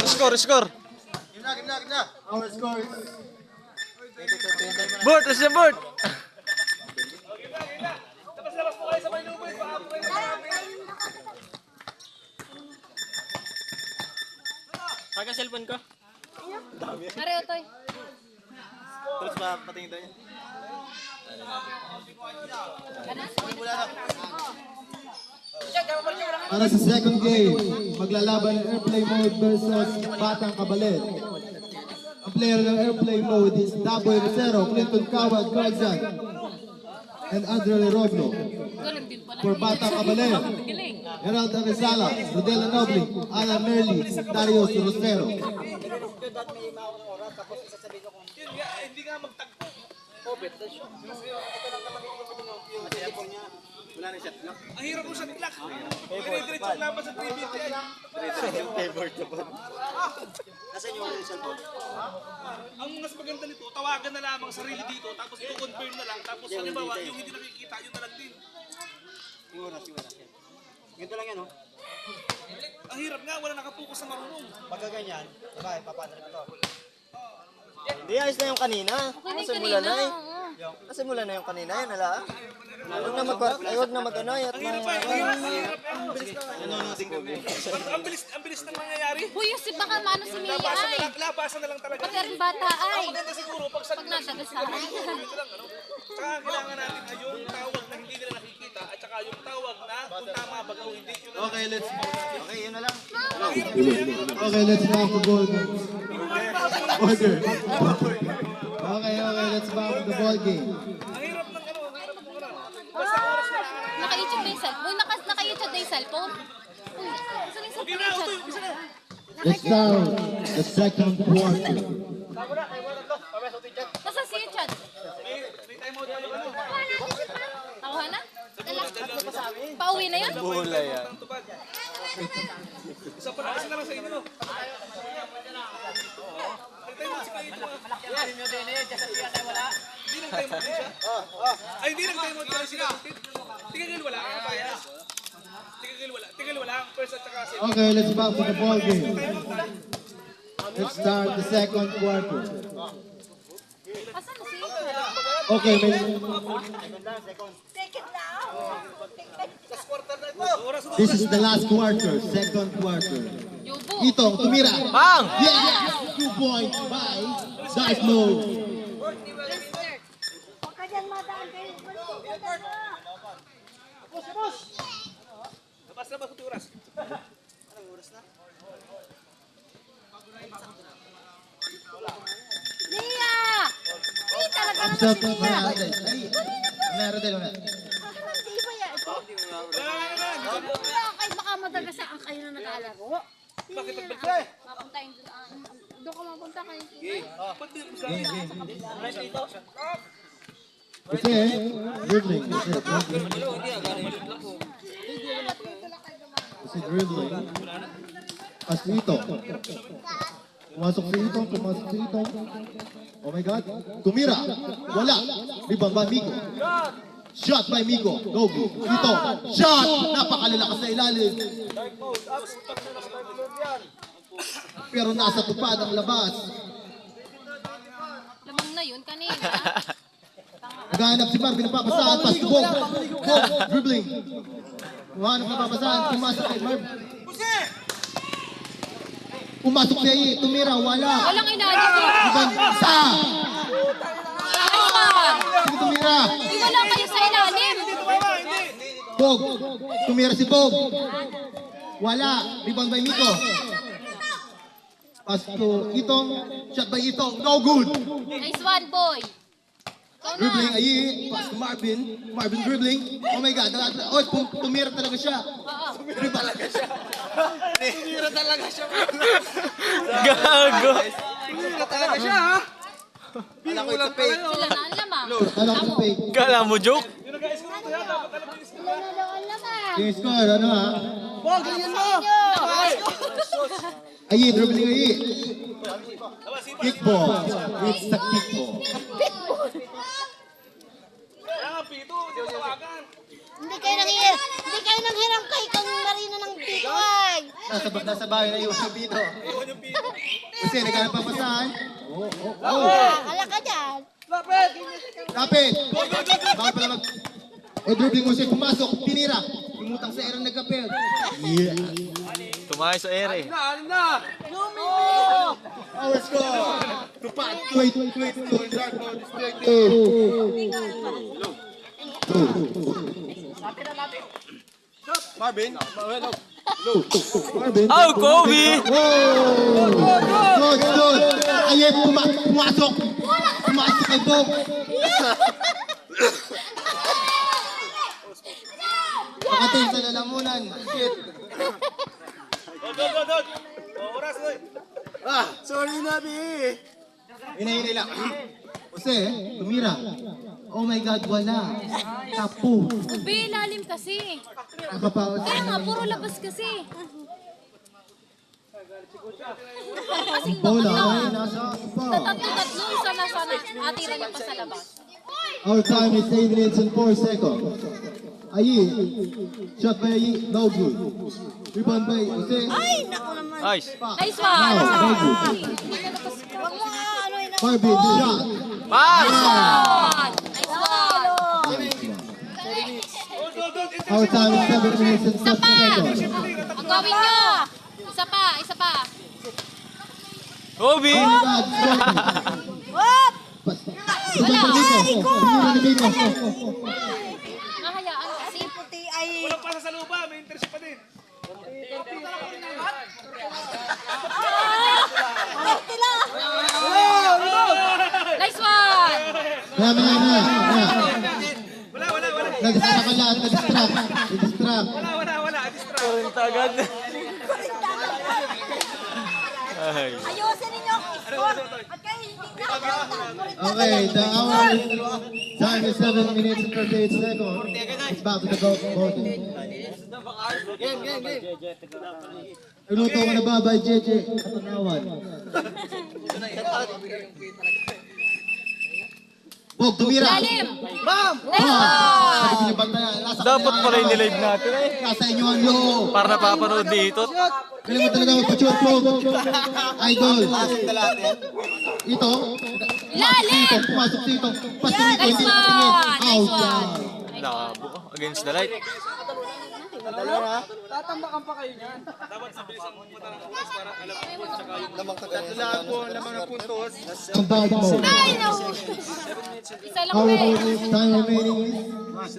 Score. Our score is Board, what's the board? Paga cellphone ko. Mario, Toy. Terus pa patingin tayo. para sa second game. Maglalaban ng airplay mode versus Batang Kabalit. Ang player ng airplay mode is Daboy Rosero, Clinton Cawad, Garzan, and Andre Roblo. Galing din pala. For Batang Kabalit, Galing. Gerald Arizala, Rodela Nobli, Alan Merli, Darius Rosero. Hindi nga magtagpo. Wala na shot block. Ang hirap mo shot clock. Dire-diretso ang laban sa 350 ay. Nasaan yung cellphone? Ang mas maganda nito, tawagan na lamang sarili dito, tapos i-confirm na lang, tapos halimbawa, yung hindi nakikita, yun na lang din. Yung oras. Ganito lang yan, oh. Ang hirap nga, wala nakapokus sa marunong. Pagka ganyan, diba, papadala ko to. Hindi, ayos na yung kanina. Okay Simula kanina. na eh. Oo. Simula na yung kanina yan, ala. Huwag na mag-ano. Ang hirap pa, ang hirap. Ang bilis ng nangyayari. Uy, si baka mano si Mia ay. Labasan na lang talaga. Pati rin bata ay. Ang maganda siguro, pag Pag nagdagasaan. ito lang, ano? Saka kailangan natin ay yung tawag na hindi nila nakikita, at saka yung tawag na kung tama ba o hindi. Yun na lang. Okay, yun na lang. Okay, let's back to ball game. Order. Okay, let's back to the ball game. Ang hirap ng ano, ang hirap ng ano. Basta oras na lang. Naka-YouTube na yung cellphone. Uy, naka-YouTube na yung cellphone. Uy, saan yung Okay cellphone na, na utoy, yung umpisa na. Let's start the second quarter. Nasa si Chad? May time out na yung ano. Nakuha na? Pauwi na yun? Bola yan. Ang tupad. Isa na lang sa inyo, no? May time out si Kuya Ito, ah. Hindi nang time out din siya. Ay, hindi nang time out pala sila. Tigagil wala ang bias. Tigagil wala ang first at saka second. Okay, let's back to the ball game. Let's start the second quarter. Asan na si Chad? Okay, may this is the last quarter, second quarter. Yubo. Itong tumira. Bang! Yes! 2 points by Dive Mode. Huwag ka dyan madaan kayo. Labas na ba kung oras? Mia! Ay, talaga naman Stop. si Mia. Meron din. Hindi ba yan? Kahit baka madagasaan kayo na nag-alaro. Bakit Mapuntahin doon. Doon ka mapunta kayo. Kasi, dribbling. Kasi dribbling. As dito. Pumasok si Ito. Oh my God. Tumira. Wala. Rebound by Migo. Shot by Migo. Gogi. Ito. Shot. Napakalalakas sa ilalim. Pero nasa tupad ang labas. Lamang na yun kanina. Naghahanap si Marvin. Napapasahan. Pas to Bog. Dribbling. Naghahanap napapasahan. Pumasok kay Marvin. Pumasok siya eh. Tumira. Wala. Walang inalit ko. Rebound. Sa. Nice one. Sige tumira. Di wala kayo sa ilalim. Bog. Tumira si Bog. Wala. Rebound by Miko. Pass to Itong. Shot by Itong. No good. Nice one, boy. Ikaw na. Dribbling. Ayi. Pass to Marvin. Marvin dribbling. Oh my God. Oh, tumira talaga siya. Rebound. Gago. Sila na ang lamang. Alam ko fake. Kala mo joke? Yung score. Ano ha? Ayi. Dribbling Ayi. Kickball. It's the kickball. Hindi kayo nanghiram kay kang marina ng bituay. Nasa bahay na iwan yung pito. Kasi naghanap pa pasahan. Kala ka dyan. Kapit! Bakit pala mag... dribbling mo siya, pumasok, tinira. Pumutang sa erang nagkapel. Yeah. Tumahay sa ere. Our score! Tupat! Wait. Marvin. Marvin. Oh, Kobe! Good. Ayun, pumasok. Pumasok kay Bob. Pakating sa lalamunan. Shit. Oras, oy. Sorry na, B. Hinay lang. Jose, tumira. Oh my God, wala. Tapo. Ube, lalim kasi. Nakapaos. Kaya nga, puro labas kasi. Kasing Bola bakit ay na. nasa pa. Tatlo, isa na sana. Atira niya pa sa labas. Our time is 8 minutes and 4 seconds. Ayi. Shot by Ayi. No good. Rebound by Jose. Nice. Nice one! No good. Huwag mo nga, ano yun. Marvin, shot. Pass! Nice one! Our time is 7 minutes and 7 seconds. Ang gawin nyo! Isa pa. Kobe! Oh my God, Wala. Wala. Nakahayaan kasi. Puti ay... Walang pasa sa lupa, may internship pa din. Nice one! Wala. Wala. Nag-distract ka lahat. Nag-distract. Wala. Distract. Kurenta agad. Ay. Ayusin ninyo ang score. At kayo hindi na. Okay, the hour time is 7 minutes and 38 seconds. It's back to the goal. Luto ko na ba by JJ Katanawan? Bob, tumira! Lalim! Nice one! Sabi niyo bantayan. Dapat pala yung nilive natin eh. Nasa inyo ang loob. Para napapanood dito. Galing mo talaga magpa-short, Bob. Idol. Ito. Lalim! Pumasok dito. Pasok dito. Nice Hindi one! tingin. Nice Out one! yan. Labo. Against the light. Tatambakan pa kayo niyan. Dapat sa bilis ang pumunta ng oras para alam mo tsaka yung Lamang ng puntos. Ang bad mo. Ay, no! Isa lang Our ba time remaining is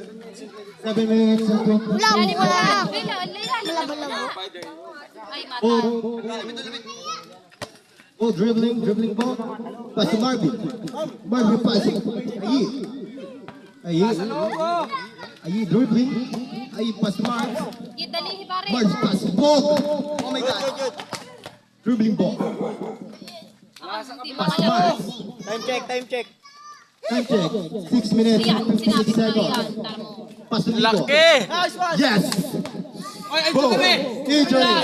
7 minutes and 20 Lalim mo seconds. lang. Lalim. Ay, mata. Oh, dribbling ball. Pass to Marvin. Marvin pass. Ayi, dribbling. Ayi, pass to Marv. Dali, pare. Marv pass. Ball. Oh my God. Dribbling ball. Hindi Pass to makalaro. Marv. Time check. Time check. 6 minutes Yan, and sinabi 56 ko na seconds. yan. Tara mo. Pass to Nico. Laki! Yes. Boom. Injury.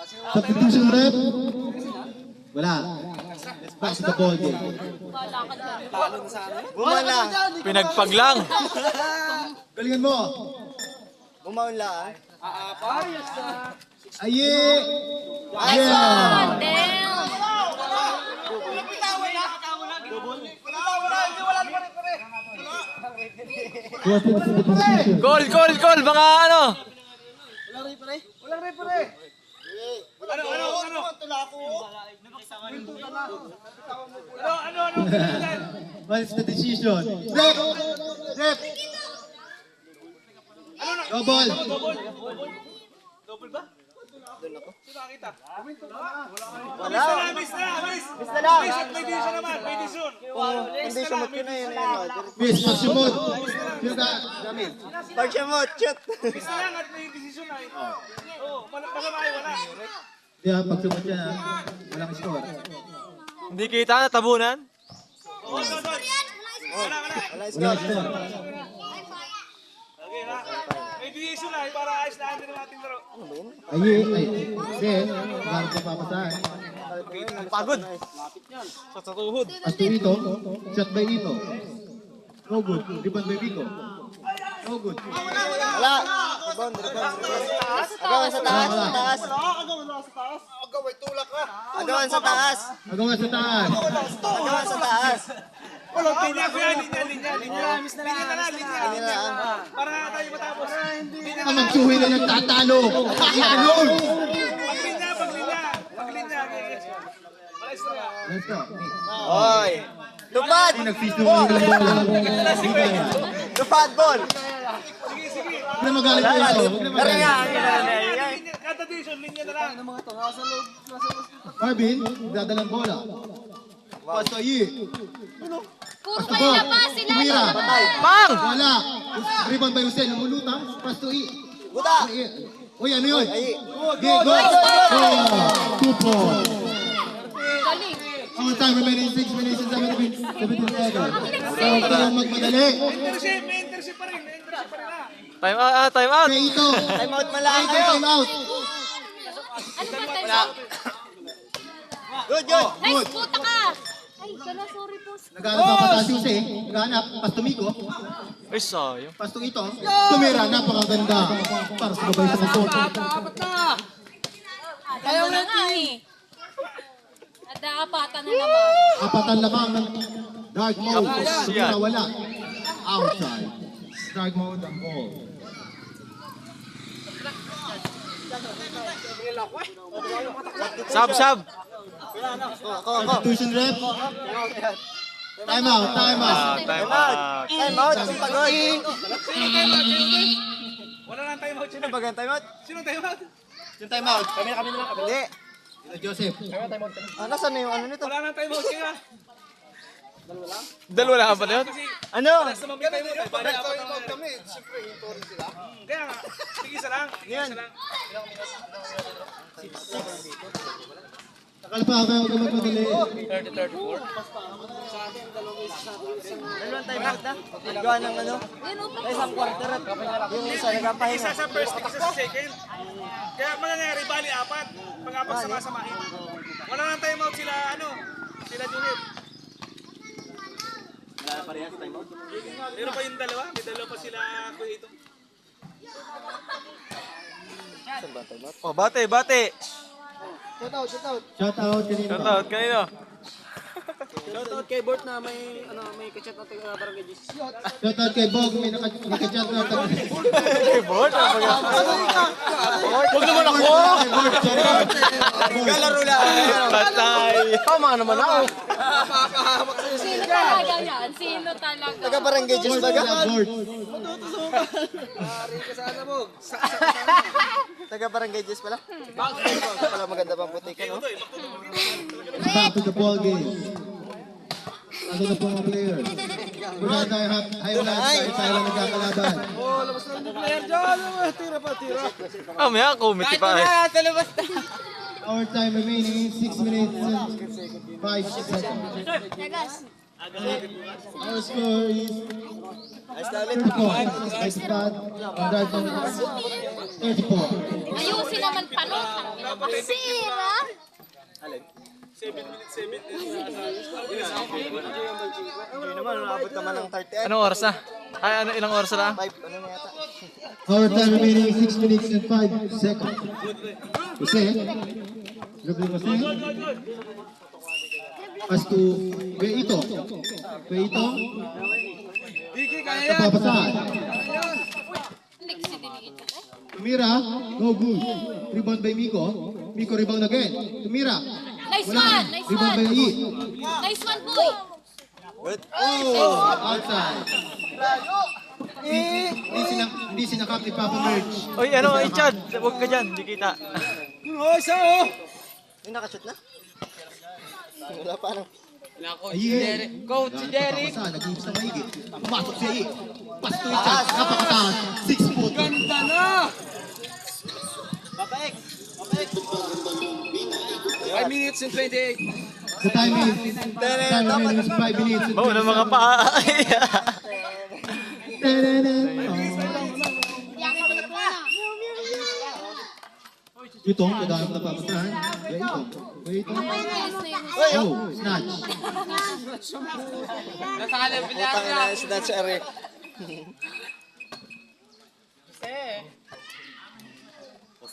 Substitution rep. Wala. Back to the ball game. Wala ka dyan. Bumala. Pinagpag lang. Galingan mo. Bumaunla. Ayi. Nice one! Damn! Goal! Baka ano? What is the decision? Rep. Double. double ba? Sino nakita? Wala. Miss na lang. Miss at may decision naman. May decision. Hindi sumot ko na yun. Miss, pasimod. Pag siya mo, shoot. Miss na lang at may decision na. Oo, masama ay wala. Kaya pag sumot yan, walang score. Hindi kita natabunan. Wala. Walang score. Okay ha. May decision na para ayos na din ang ating laro. Ayi. Hindi. Bakit ka papasahan? Pagod. Sa tuhod. As to Ito. Shot by Ito. No good. Rebound by Vico. No good. Wala. Rebound. Agawan sa taas. Sa taas. Agawan sa taas. Agawan sa taas. Agawan sa taas. Linya ko yan, linya. Linya na lang. Para tayo matapos. Ang magsuhi na nagtatalo. Ianol. Paglinya. Malayos na nga. Let's go. Oy. Tupad. Nag-fish ng bola. Tupad ball. Huwag na magalit ko ito. Huwag na magalit. Kada division, linya na lang. Marvin, dadalang bola. Pasto I. Puro kayo labas sila. Tumira. Bang! Wala. Rebound by Hussein. Lumulutang. Pasto I. Buta. Uy, ano yun? Ay. Go! 2 points. Galing. Our time remaining 6 minutes and 17 seconds. Huwag kayong magmadali. Mentorship pa rin. Time out, time out. Kaya ito. Time out man lang. Time out. Ano ba tayo? Good. Nice, puta ka. Ay, sorry po. Naghanap ang patas yung Hussein. Naghanap. Pasto Miko. Ay, sayang. Pasto ito. Tumira. Napakaganda. Para sa babay sa kasot. Ayaw na nga eh. Adapatan na naman. Apatan lamang ng dark mode. Tumira wala. Outside. Dark mode ang ball. Sub. Substitution rep. Time out. Time out. Time out. Sino pagod? Wala nang time out. Sino pagod? Time out? Sino time out? Yung time out. Kami na lang. Hindi. Joseph. Nasaan na yung ano nito? Wala nang time out kaya. Dalawa lang ba na yun? Ano? Sa mga time out, bali apat ang kami. Siyempre, ito sila. Kaya nga, tig-isa lang. Yan. Nakalpa kayo. Huwag ka magmadali. Dalawang time out na. Nagawa ng ano? Isang quarter at yung isa nagpapahinga. Isa sa first, isa sa second. Kaya mangyayari, bali apat. Pag-apat sama-samahin. Wala nang time out sila, sila Junit. Wala parehas time out. Meron pa yung dalawa, may dalawa pa sila Kuya Ito. Saan ba time out? Oh, bate. Shout out kanina. Shoutout, kanino? Shoutout kay Bort na may kachat na barangay Gis. Shout out kay Bog. May nakachat na. Board? Huwag naman ako. Kay Bog. Galaro lang. Patay. Tama naman ako. Sino talaga yan? Sino talaga? Taga-barangay Gis baga. Bog. Taga-barangay Gis pala. Pala maganda pang putikan, no? Back to the ball game. Ano na po mga player? Wala tayo highlights tayo lang nagkakalaban. Mamaya, committee pa eh. Our time remaining 6 minutes and 5 seconds. Our score is Ayos na ulit. 34. By Spad. On drive from 34. Ayusin naman panot. Sira? 7 minutes. Hindi naman, naabot naman ng 30. Anong oras na? Ay, ilang oras na? 5, ano na yata? Our time remaining 6 minutes and 5 seconds. Kasi, Gabriel Jose. Pass to Beito. Napapasahan. Liksi dinigit ka tayo. Tumira, no good. Rebound by Miko. Miko rebound again. Tumira. Nice Wala. one! Nice Rebound by one! Yi. Nice one, boy! Good. Outside. Hindi sinakap ni Papa Merch. Uy, Chad? Huwag ka dyan, di kita. Yung nakashoot na? Wala pa nang. Ayun. Coach Derek. Nag-iibs na maigi. Pumasok siya Yi. Pass to Richard. Napakataas. 6 foot. Ganda na! Papaek! 5 minutes and 28. The time remaining is 5 minutes. Oo, ng mga paa. Itong kaganap na papuntahan. Ito. Oh, snatch. Putang ina, is that siya rin.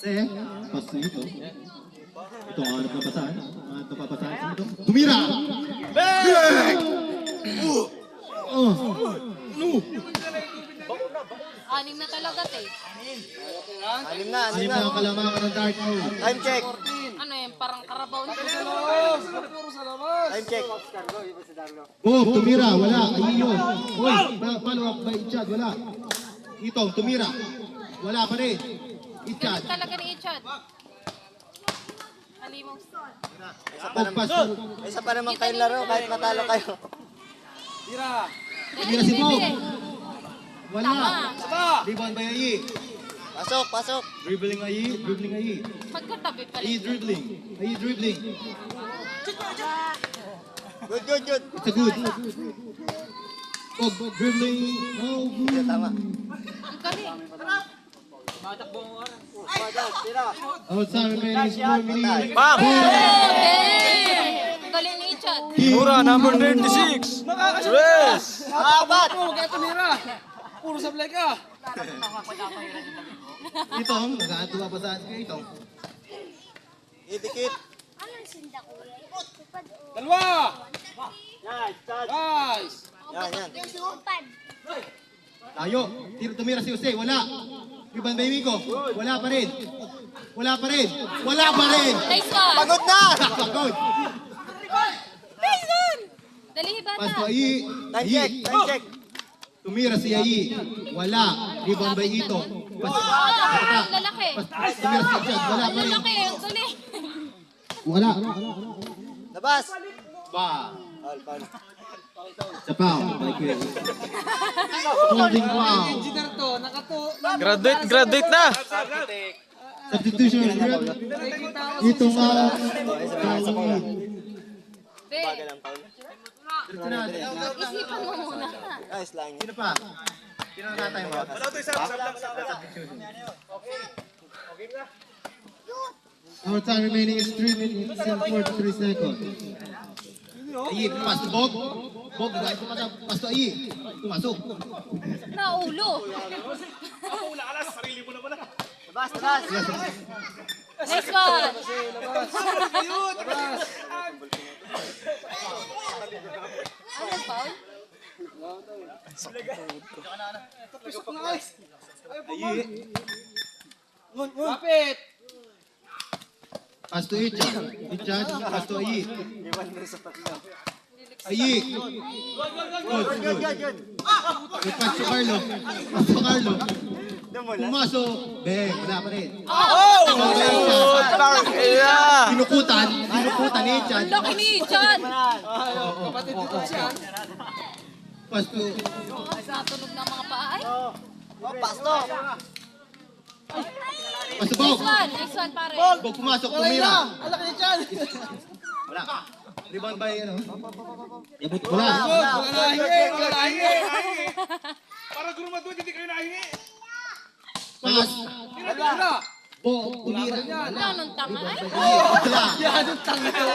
Jose, pass to Ito. Ito ang hanap na pasahan. Hanap na papasahan sa Ito. Tumira! Bang! Anim na talaga, te. Anim na, anim Anim na. na ang kalamangan ng Dark Mode. Time check. Ano yun, parang karabaw na. Time check. Bob, tumira, wala. Ayun yun. Uy, follow up by Ichad, wala. Ito, tumira. Wala pa rin. Ichad. Galing talaga ni Ichad. Halimaw. Bob, pass to. May isa pa naman kayong laro kahit matalo kayo. Tumira si Bob. Wala. Tama. Rebound by Ayi. Pasok, pasok. Dribbling Ayi, dribbling Ayi. Magkatabi pala. Ayi dribbling. Ayi dribbling. Good, good, good. It's a good. Bob, dribbling. Oh, good. Tama. Ang galing. Outside remaining is 4 minutes. Bam! Ang galing ni Ichad. Mura, number 36. Yes! Apat! Kaya tumira. Puro sablay ka. Ito, nag-aatuwa pa sa atin. Ito. Idikit. Dalawa. Nice. Yan, yan. Tayo. Tumira si Jose. Wala. Iban by Miko. Wala pa rin. Wala pa rin. Wala pa rin. Nice one. Pagod na! Pagod. Nice one. Dali, Pass to bata. Ayi. Time check, time check. Tumira si Ayi. Wala. Rebound by Ito. Pass. Ah, lalaki. Pass. Tumira si Chad. Wala pa rin. Lalaki, ang galing. Wala. Labas. Ba. Foul, foul. Sa foul. By Chris. Holding foul. Engineer to. Graduate na! Substitution. Ito nga. Be, Bagal ang foul. isipan mo muna. Ayos lang yun. Sino pa? Sino na tayo mo? Our time remaining is 3 minutes and 43 seconds. Ayi, pass to Bob. Bob, dahil pass to Ayi. Pumasok. Naulo. Labas, labas. Nice one. Ano foul? Ayi. Kapit. Pass to Ichad. Ichad, pass to Ayi. Iwan mo sa tatlo. Ayi. Good, good, good, good. May pass to Carlo. Pass to Carlo. Dumula. Pumasok. Beng, wala pa rin. Oh, tang ina! Pinukutan ni Ichad. Ang laki ni Ichad. Kapatid dito siya. Pass to Natunog na ang mga paa. Ay, Pasto. Pass to Bob. nice one pare. Bob, pumasok. Tumira. Alaki ni Chan. Wala. Rebound by ano? Yabut wala. Wala na hingi. Wala na hingi. Para grumaduan, hindi kayo nahingi. Pass. Wala. Bob, tumira. Wala nung tanga. Ay, Wala. Yan ang tanga to.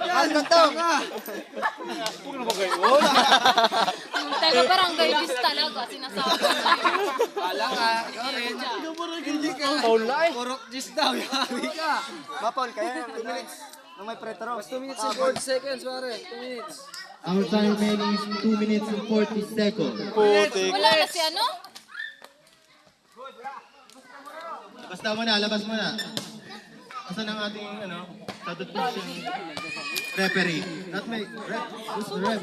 Ano to? taga barangay bis talaga. Sinasabi ko sa'yo. Wala ka. Ikaw rin. Hindi ka. Purok Gis daw. Yari ka. Mapol, kaya 2 minutes. Nung may pretro. 2 minutes and 40 seconds, pare. 2 minutes. Our time remaining is 2 minutes and 40 seconds. Putik. Wala na si ano? Basta mo na, labas mo na. Asan ang ating ano, substitution referee? Not my ref. Who's the ref?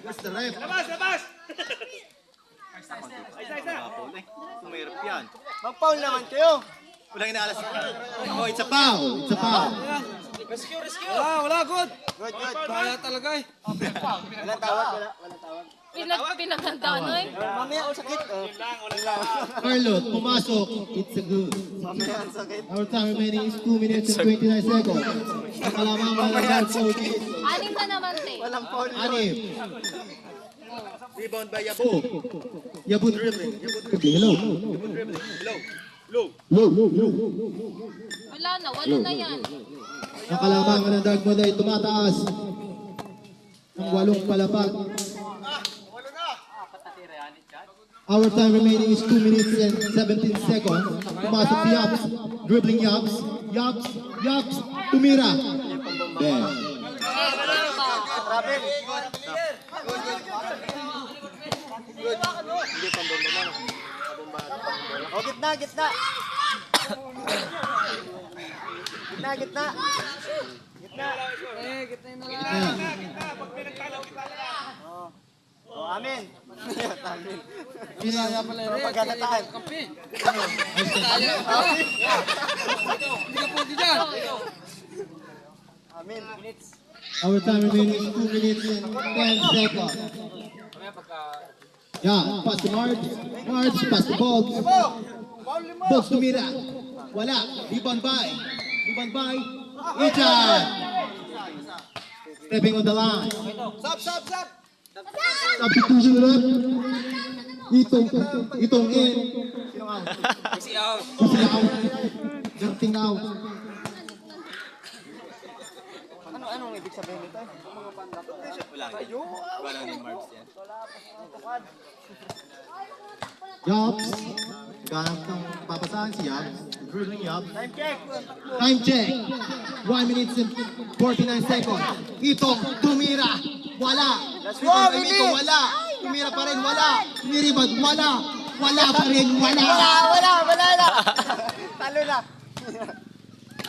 Who's the ref? Labas, labas. Pumirap yan. Mag-foul naman kayo. Walang inaalas. Oh, it's a foul. It's a foul. Wala, good. Good, good. Kaya talaga eh. Walang tawag, walang tawag. Pinaganda no eh. Mamaya ang sakit. Carlo, pumasok. It's a good. Mamaya ang sakit. Our time remaining is 2 minutes and 29 seconds. Kalamang mga guard coach. Anim na naman te. Walang foul yun. Anip. Rebound by Yabu. Yabu dribbling. Hello. Wala na, wala na yan. Ang kalamangan ng Dark Mode ay tumataas. Ang 8 palapag. Our time remaining is 2 minutes and 17 seconds. Pumasok si Yaps. Dribbling Yabs. Yabs. Tumira. There. Travel. Hindi pambomba man. O, gitna. Gitna. O, amin. Amin. Pinaya pala Pero pagkatataan. Amin. Our time remaining is 2 minutes and 10 seconds. Yeah, pass to Marge. Marge, pass to Boggs. Boggs tumira. Wala. Rebound by. Ichan. Stepping on the line. Sab. Substitution ulit. Itong in. Kasi out. Kasi out. Jumping out. Anong ibig sabihin nito? Mga pandak. Wala ni Marks yan. Yabs. Ganap ng papasahan si Yabs. Dribbling Yabs. Time check. Time check. 1 minute and 49 seconds. Itong tumira. Wala. Rebound by Miko. Wala. Tumira pa rin. Wala. Niribad. Wala. Wala pa rin. Wala. Wala na. Talo na.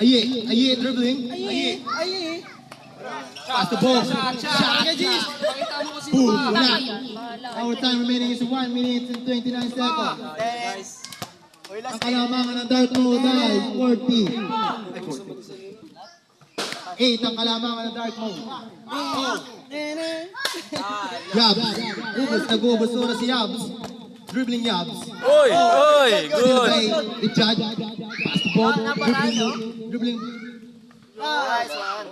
Aye. Dribbling. Aye. Pass the ball. Shot. Boom. Wala. Our time remaining is 1 minute and 29 seconds. Nice. Uy, Ang last kalamangan ng Dark Mode ay 40. 8 ang kalamangan ng Dark Mode. Yabs. Nag-ubos na si Yabs. Dribbling Yabs. Oy, Still good. by the judge. Pass the ball. Dribbling. Nice one.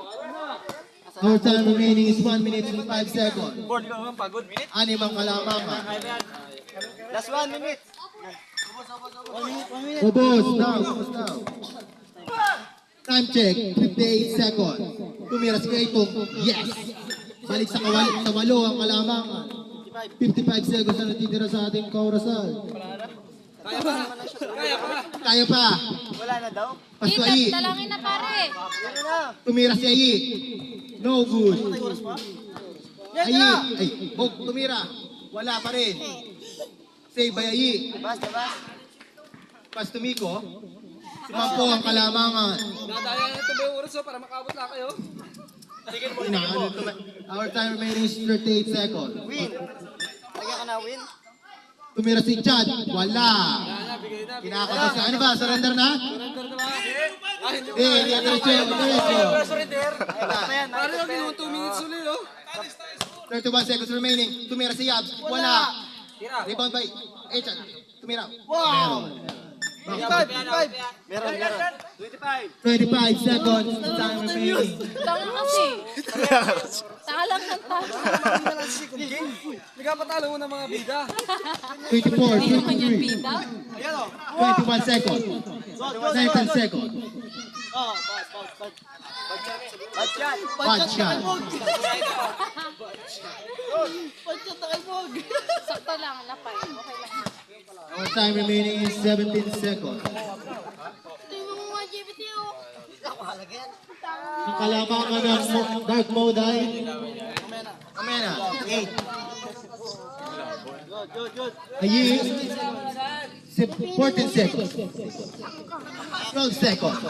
Our time remaining is 1 minute and 5 seconds. Board ka naman, pagod. Minute. 6 ang kalamangan. Last 1 minute. Ubos now. Time check, 58 seconds. Tumira si Kaitong, yes. Balik sa walo ang kalamangan. 55 seconds na natitira sa ating kaurasal. Kaya pa. Wala na daw. Pasto Dito, Ayi. dalangin na pare. Ano na? Tumira si Ayi. No good. Ayi. Tumira. Wala pa rin. Save by Ayi. Bas. Pas to Miko. Sumampo ang kalamangan. Nadaya na ito ba yung oras para makabot na kayo? Our time remaining is 38 seconds. Win. Lagyan ka na win. Tumira si Chad. Wala. Bigay na. Kinakatas na. Ano ba? Surrender na? Surrender na ba? Ah, hindi ba? Diretso. Surrender. Last na yan. Parang yung 2 minutes ulit, oh. 31 seconds remaining. Tumira si Yabs. Wala. Rebound by Echan. Tumira. Wow. Bakit? Meron. 25 seconds. Time remaining. Tanga kasi. Tanga lang ng tanga. Nagkapatalo mo ng mga bida. 24, Hindi naman yan 23. bida. 21 seconds. 19 seconds. Bad shot. Sakto lang, lapay. Okay lang. Our time remaining is 17 seconds. Ang kalamangan ng Dark Mode ay Amena. 8. Ayi. 14 seconds. 12 seconds.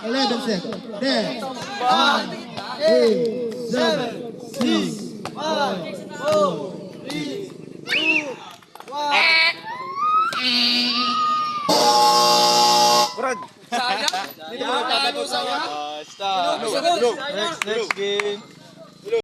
11 seconds. 10. 9. 8. 7. 6. 5. 4. 3. 2. 1. Sayang. Hindi mo natalo, sayang. Stop. Sayang. Next game.